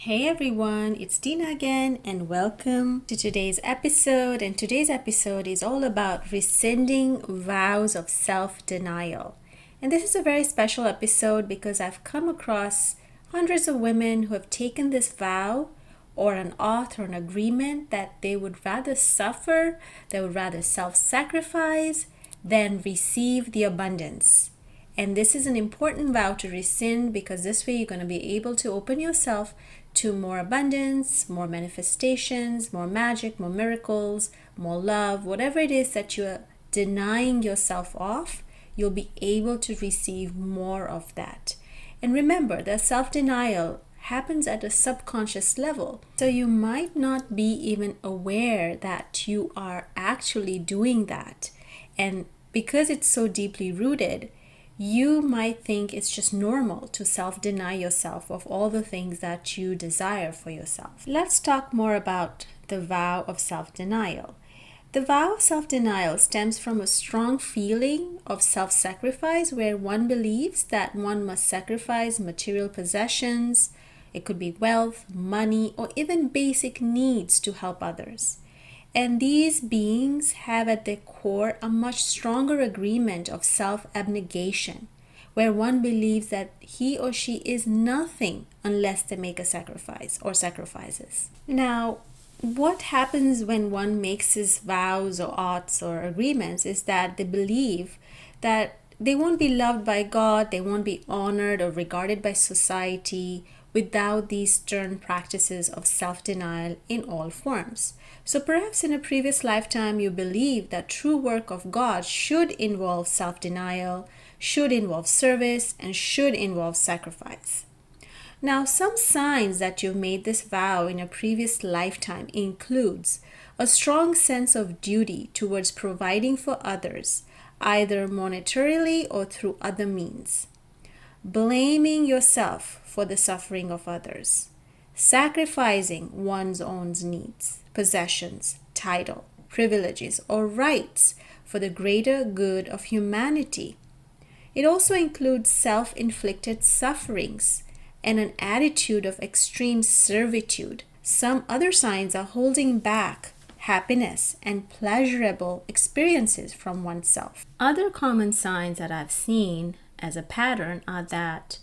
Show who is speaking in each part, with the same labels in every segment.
Speaker 1: Hey everyone, it's Dina again and welcome to today's episode. And today's episode is all about rescinding vows of self-denial. And this is a very special episode because I've come across hundreds of women who have taken this vow or an oath or an agreement that they would rather suffer, they would rather self-sacrifice than receive the abundance. And this is an important vow to rescind because this way you're going to be able to open yourself to more abundance, more manifestations, more magic, more miracles, more love, whatever it is that you're denying yourself of, you'll be able to receive more of that. And remember that self-denial happens at a subconscious level. So you might not be even aware that you are actually doing that. And because it's so deeply rooted, you might think it's just normal to self-deny yourself of all the things that you desire for yourself. Let's talk more about the vow of self-denial. The vow of self-denial stems from a strong feeling of self-sacrifice where one believes that one must sacrifice material possessions, it could be wealth, money, or even basic needs to help others. And these beings have at their core a much stronger agreement of self-abnegation, where one believes that he or she is nothing unless they make a sacrifice or sacrifices. Now, what happens when one makes his vows or oaths or agreements is that they believe that they won't be loved by God, they won't be honored or regarded by society without these stern practices of self-denial in all forms. So perhaps in a previous lifetime you believe that true work of God should involve self-denial, should involve service, and should involve sacrifice. Now, some signs that you've made this vow in a previous lifetime includes a strong sense of duty towards providing for others, either monetarily or through other means. Blaming yourself for the suffering of others. Sacrificing one's own needs, possessions, title, privileges, or rights for the greater good of humanity. It also includes self-inflicted sufferings and an attitude of extreme servitude. Some other signs are holding back happiness and pleasurable experiences from oneself. Other common signs that I've seen as a pattern are that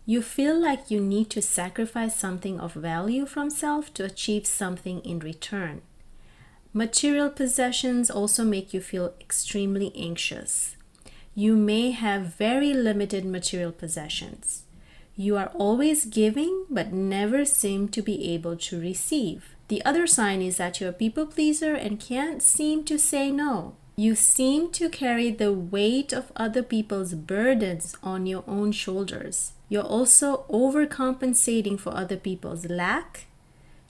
Speaker 1: you feel like you need to sacrifice something of value from self to achieve something in return. Material possessions also make you feel extremely anxious. You may have very limited material possessions. You are always giving but never seem to be able to receive. The other sign is that you're a people pleaser and can't seem to say no. You seem to carry the weight of other people's burdens on your own shoulders. You're also overcompensating for other people's lack.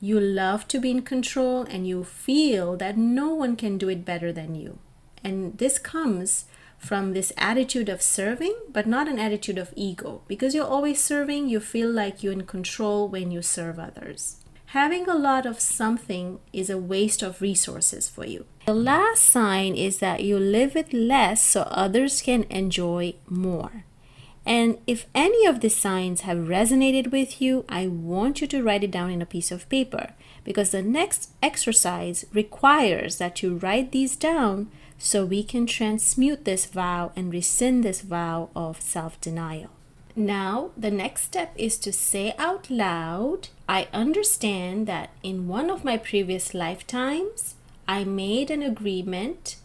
Speaker 1: You love to be in control and you feel that no one can do it better than you. And this comes from this attitude of serving, but not an attitude of ego. Because you're always serving, you feel like you're in control when you serve others. Having a lot of something is a waste of resources for you. The last sign is that you live with less so others can enjoy more. And if any of these signs have resonated with you, I want you to write it down in a piece of paper because the next exercise requires that you write these down so we can transmute this vow and rescind this vow of self-denial. Now, the next step is to say out loud, I understand that in one of my previous lifetimes, I made an agreement,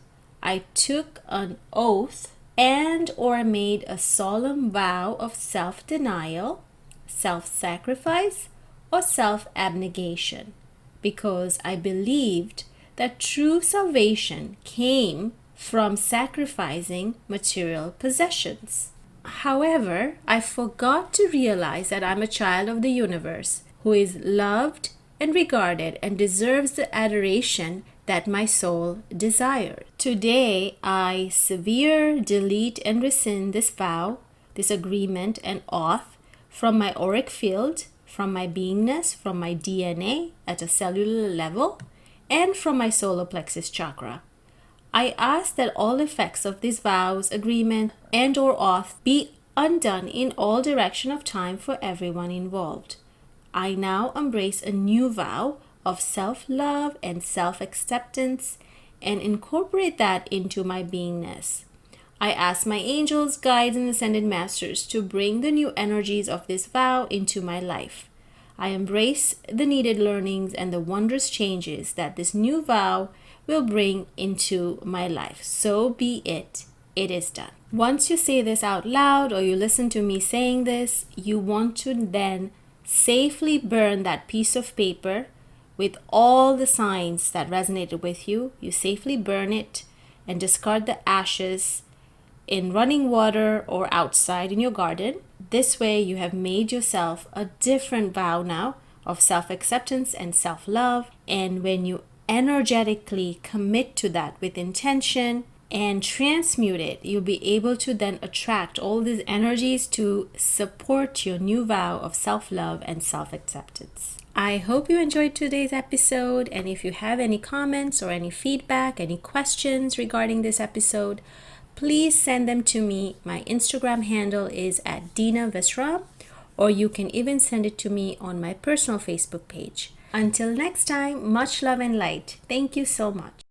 Speaker 1: I took an oath, and or made a solemn vow of self-denial, self-sacrifice, or self-abnegation, because I believed that true salvation came from sacrificing material possessions. However, I forgot to realize that I'm a child of the universe who is loved and regarded and deserves the adoration that my soul desired. Today, I sever, delete, and rescind this vow, this agreement and oath from my auric field, from my beingness, from my DNA at a cellular level, and from my solar plexus chakra. I ask that all effects of these vows, agreement, and or oath be undone in all direction of time for everyone involved. I now embrace a new vow of self-love and self-acceptance and incorporate that into my beingness. I ask my angels, guides, and ascended masters to bring the new energies of this vow into my life. I embrace the needed learnings and the wondrous changes that this new vow will bring into my life. So be it. It is done. Once you say this out loud or you listen to me saying this, you want to then safely burn that piece of paper with all the signs that resonated with you. You safely burn it and discard the ashes in running water or outside in your garden. This way you have made yourself a different vow now of self-acceptance and self-love. And when you energetically commit to that with intention and transmute it, you'll be able to then attract all these energies to support your new vow of self-love and self-acceptance. I hope you enjoyed today's episode, and if you have any comments or any feedback, any questions regarding this episode, please send them to me. My Instagram handle is @Dina Visram, or you can even send it to me on my personal Facebook page. Until next time, much love and light. Thank you so much.